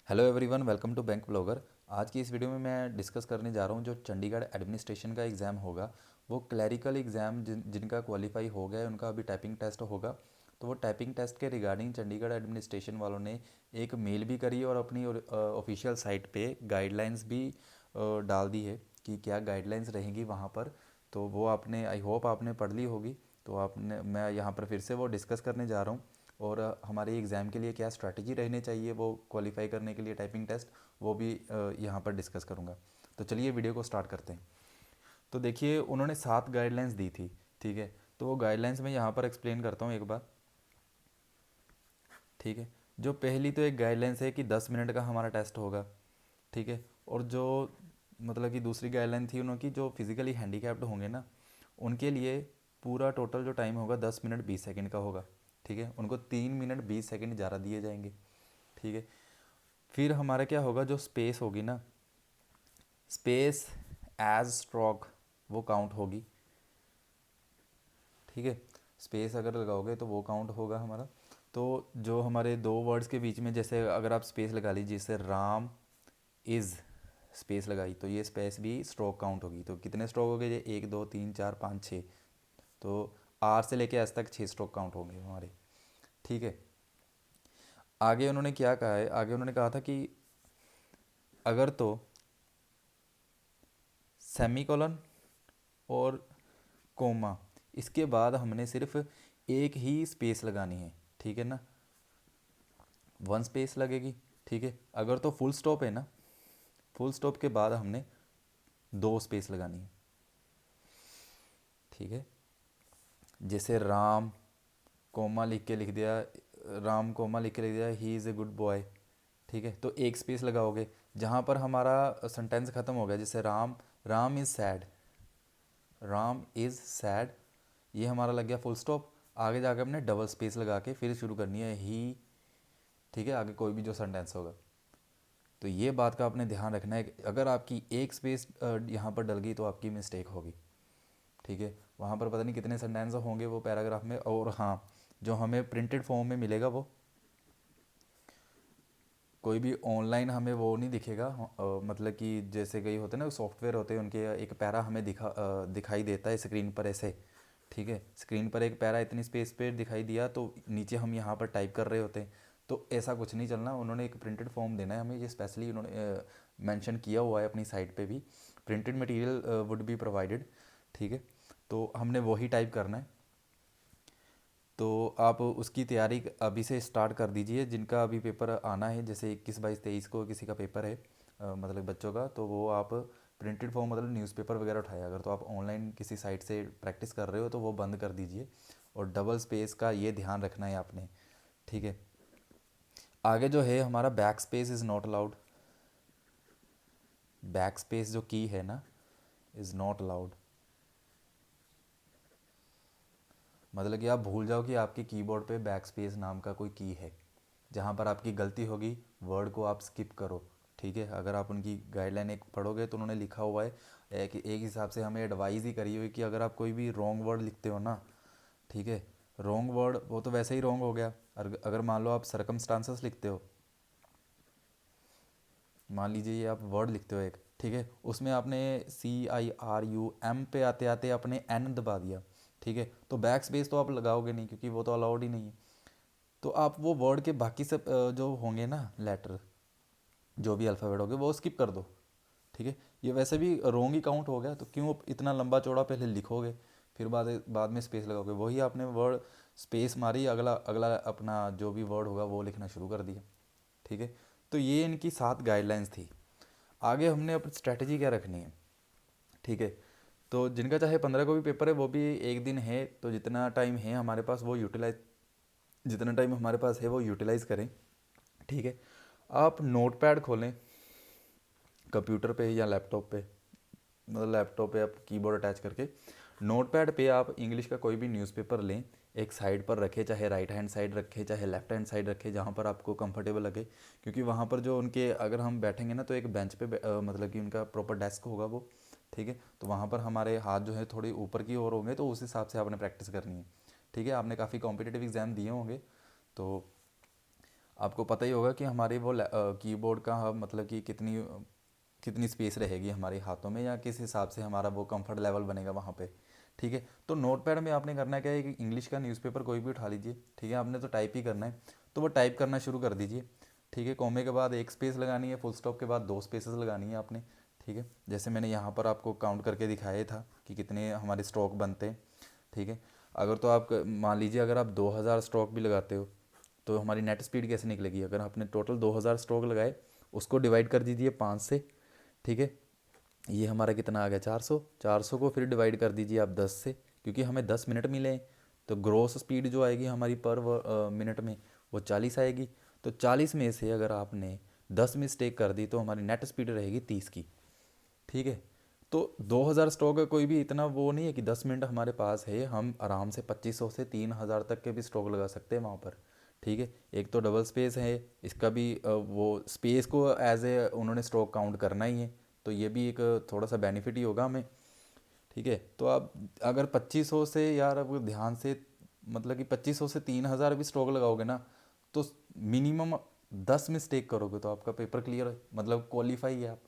Hello everyone, welcome to bank blogger. आज की इस वीडियो में मैं डिस्कस करने जा रहा हूँ जो चंडीगढ़ एडमिनिस्ट्रेशन का एग्ज़ाम होगा। वो क्लैरिकल एग्ज़ाम जिनका क्वालिफाई हो गया है उनका अभी टाइपिंग टेस्ट होगा। तो वो टाइपिंग टेस्ट के रिगार्डिंग चंडीगढ़ एडमिनिस्ट्रेशन वालों ने एक मेल भी करी और अपनी ऑफिशियल साइट पे गाइडलाइंस भी डाल दी है कि क्या गाइडलाइंस रहेंगी वहाँ पर। तो वो आपने, आई होप आपने पढ़ ली होगी। तो आपने, मैं यहाँ पर फिर से वो डिस्कस करने जा रहा हूँ। और हमारे एग्ज़ाम के लिए क्या स्ट्रैटेजी रहनी चाहिए वो क्वालिफाई करने के लिए टाइपिंग टेस्ट, वो भी यहाँ पर डिस्कस करूँगा। तो चलिए वीडियो को स्टार्ट करते हैं। तो देखिए, उन्होंने 7 गाइडलाइंस दी थी, ठीक है। तो वो गाइडलाइंस मैं यहाँ पर एक्सप्लेन करता हूँ एक बार, ठीक है। जो पहली तो एक गाइडलाइंस है कि 10 मिनट का हमारा टेस्ट होगा, ठीक है। और जो मतलब कि दूसरी गाइडलाइन थी उनकी, जो फिज़िकली हैंडीकैप्ड होंगे ना, उनके लिए पूरा टोटल जो टाइम होगा 10 मिनट 20 सेकंड का होगा, ठीक है। उनको 3 मिनट 20 सेकंड ज़्यादा दिए जाएंगे, ठीक है। फिर हमारा क्या होगा, जो स्पेस होगी ना, स्पेस एज स्ट्रोक वो काउंट होगी, ठीक है। स्पेस अगर लगाओगे तो वो काउंट होगा हमारा। तो जो हमारे दो वर्ड्स के बीच में, जैसे अगर आप स्पेस लगा लीजिए, जैसे राम इज़, स्पेस लगाई तो ये स्पेस भी स्ट्रोक काउंट होगी। तो कितने स्ट्रोक हो गए ये, 1 2 3 4 5 6। तो आर से लेके एस तक 6 स्ट्रोक काउंट होंगे हमारे, ठीक है। आगे उन्होंने क्या कहा है, आगे उन्होंने कहा था कि अगर तो सेमीकोलन और कोमा, इसके बाद हमने सिर्फ एक ही स्पेस लगानी है, ठीक है ना, वन स्पेस लगेगी, ठीक है। अगर तो फुल स्टॉप है ना, फुल स्टॉप के बाद हमने दो स्पेस लगानी है, ठीक है। जैसे राम कोमा लिख के लिख दिया, राम कोमा लिख के लिख दिया he is a good boy, ठीक है। तो एक स्पेस लगाओगे जहाँ पर हमारा सेंटेंस ख़त्म हो गया, जैसे Ram, Ram is sad, Ram is sad, ये हमारा लग गया फुल स्टॉप। आगे जाकर हमने डबल स्पेस लगा के फिर शुरू करनी है ही, ठीक है, आगे कोई भी जो सेंटेंस होगा। तो ये बात का आपने ध्यान रखना है कि अगर आपकी एक स्पेस यहाँ पर डल गई तो आपकी मिस्टेक होगी, ठीक है। वहाँ पर पता नहीं कितने सेंटेंस होंगे वो पैराग्राफ में। और हाँ, जो हमें प्रिंटेड फॉर्म में मिलेगा वो कोई भी ऑनलाइन हमें वो नहीं दिखेगा। मतलब कि जैसे कई होते हैं ना सॉफ्टवेयर होते हैं, उनके एक पैरा हमें दिखाई देता है स्क्रीन पर ऐसे, ठीक है। स्क्रीन पर एक पैरा इतनी स्पेस पे दिखाई दिया तो नीचे हम यहाँ पर टाइप कर रहे होते हैं। तो ऐसा कुछ नहीं चलना, उन्होंने एक प्रिंटेड फॉर्म देना है हमें, ये स्पेशली उन्होंने मेंशन किया हुआ है अपनी साइट पे भी, printed material would be provided, ठीक है। तो हमने वही टाइप करना है। तो आप उसकी तैयारी अभी से स्टार्ट कर दीजिए, जिनका अभी पेपर आना है, जैसे 21 22 23 को किसी का पेपर है, मतलब बच्चों का, तो वो आप प्रिंटेड फॉर्म मतलब न्यूज़पेपर वगैरह उठाए। अगर तो आप ऑनलाइन किसी साइट से प्रैक्टिस कर रहे हो तो वो बंद कर दीजिए। और डबल स्पेस का ये ध्यान रखना है आपने, ठीक है। आगे जो है हमारा back space is not allowed, back space जो की है ना, इज़ नॉट अलाउड। मतलब कि आप भूल जाओ कि आपके कीबोर्ड पे बैक स्पेस नाम का कोई की है, जहाँ पर आपकी गलती होगी वर्ड को आप स्किप करो, ठीक है। अगर आप उनकी गाइडलाइन एक पढ़ोगे तो उन्होंने लिखा हुआ है, एक हिसाब से हमें एडवाइस ही करी हुई कि अगर आप कोई भी रॉन्ग वर्ड लिखते हो ना, ठीक है, रॉन्ग वर्ड वो तो वैसे ही रॉन्ग हो गया। अगर मान लो आप सरकमस्टांसेस लिखते हो, मान लीजिए ये आप वर्ड लिखते हो एक, ठीक है, उसमें आपने CIRUM पे आते आते आपने N दबा दिया, ठीक है। तो बैक स्पेस तो आप लगाओगे नहीं क्योंकि वो तो अलाउड ही नहीं है। तो आप वो वर्ड के बाकी सब जो होंगे ना लेटर, जो भी अल्फ़ाबेट होंगे वो स्किप कर दो, ठीक है। ये वैसे भी रॉन्ग ही काउंट हो गया, तो क्यों इतना लंबा चौड़ा पहले लिखोगे फिर बाद बाद में स्पेस लगाओगे। वही आपने वर्ड स्पेस मारी, अगला अगला अपना जो भी वर्ड होगा वो लिखना शुरू कर दिया, ठीक है। तो ये इनकी 7 गाइडलाइंस थी। आगे हमने अब स्ट्रैटेजी क्या रखनी है, ठीक है। तो जिनका चाहे 15 को भी पेपर है, वो भी एक दिन है, तो जितना टाइम है हमारे पास वो यूटिलाइज, जितना टाइम हमारे पास है वो यूटिलाइज़ करें, ठीक है। आप नोट पैड खोलें कंप्यूटर पे या लैपटॉप पे, मतलब लैपटॉप पे आप कीबोर्ड अटैच करके नोट पैड पे आप इंग्लिश का कोई भी न्यूज़पेपर लें, एक साइड पर रखें, चाहे राइट हैंड साइड रखें चाहे लेफ्ट हैंड साइड रखें, जहाँ पर आपको कंफर्टेबल लगे। क्योंकि वहाँ पर जो उनके, अगर हम बैठेंगे ना तो एक बेंच पे मतलब कि उनका प्रॉपर डेस्क होगा वो, ठीक है। तो वहाँ पर हमारे हाथ जो है थोड़ी ऊपर की ओर होंगे, तो उस हिसाब से आपने प्रैक्टिस करनी है, ठीक है। आपने काफ़ी कॉम्पिटिटिव एग्ज़ाम दिए होंगे, तो आपको पता ही होगा कि हमारे वो कीबोर्ड का मतलब कि कितनी कितनी स्पेस रहेगी हमारे हाथों में, या किस हिसाब से हमारा वो कंफर्ट लेवल बनेगा वहाँ पे। ठीक है, तो नोटपैड में आपने करना क्या है कि इंग्लिश का न्यूज़पेपर कोई भी उठा लीजिए। ठीक है, आपने तो टाइप ही करना है, तो वो टाइप करना शुरू कर दीजिए। ठीक है, कॉमे के बाद एक स्पेस लगानी है, फुल स्टॉप के बाद दो स्पेसेस लगानी है आपने। ठीक है, जैसे मैंने यहाँ पर आपको काउंट करके दिखाया था कि कितने हमारे स्ट्रोक बनते हैं। ठीक है, अगर तो आप मान लीजिए अगर आप 2000 स्ट्रोक भी लगाते हो तो हमारी नेट स्पीड कैसे निकलेगी? अगर आपने टोटल 2000 स्ट्रोक लगाए, उसको डिवाइड कर दीजिए 5 से। ठीक है, ये हमारा कितना आ गया? 400। 400 को फिर डिवाइड कर दीजिए आप 10 से, क्योंकि हमें 10 मिनट मिले हैं, तो ग्रोस स्पीड जो आएगी हमारी पर मिनट में वो 40 आएगी। तो 40 में से अगर आपने 10 मिस्टेक कर दी तो हमारी नेट स्पीड रहेगी 30 की। ठीक है, तो 2000 स्ट्रोक का कोई भी इतना वो नहीं है कि 10 मिनट हमारे पास है, हम आराम से 2500 से 3000 तक के भी स्ट्रोक लगा सकते हैं वहाँ पर। ठीक है, एक तो डबल स्पेस है, इसका भी वो स्पेस को एज ए उन्होंने स्ट्रोक काउंट करना ही है, तो ये भी एक थोड़ा सा बेनिफिट ही होगा हमें। ठीक है, तो आप अगर 2500 से यार अब ध्यान से मतलब कि 2500 से 3000 भी स्ट्रोक लगाओगे ना, तो मिनिमम 10 मिस्टेक करोगे तो आपका पेपर क्लियर है, मतलब क्वालिफाई है आप।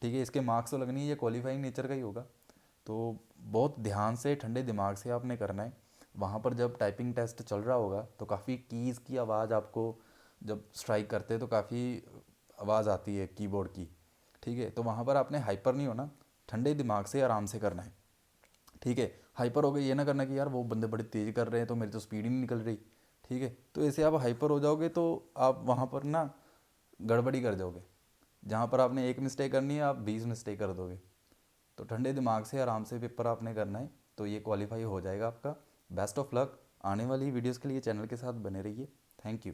ठीक है, इसके मार्क्स तो लगनी है, ये क्वालिफाइंग नेचर का ही होगा। तो बहुत ध्यान से ठंडे दिमाग से आपने करना है। वहाँ पर जब टाइपिंग टेस्ट चल रहा होगा तो काफ़ी कीज़ की आवाज़ आपको जब स्ट्राइक करते हैं तो काफ़ी आवाज़ आती है कीबोर्ड की। ठीक है, तो वहाँ पर आपने हाइपर नहीं होना, ठंडे दिमाग से आराम से करना है। ठीक है, हाइपर हो गए ये ना करना कि यार वो बंदे बड़े तेज़ कर रहे हैं तो मेरी तो स्पीड ही नहीं निकल रही। ठीक है, तो ऐसे आप हाइपर हो जाओगे तो आप वहाँ पर ना गड़बड़ी कर जाओगे। जहाँ पर आपने एक मिस्टेक करनी है आप 20 मिस्टेक कर दोगे। तो ठंडे दिमाग से आराम से पेपर आपने करना है, तो ये क्वालिफाई हो जाएगा आपका। Best of luck. आने वाली वीडियोज़ के लिए चैनल के साथ बने रहिए। Thank you.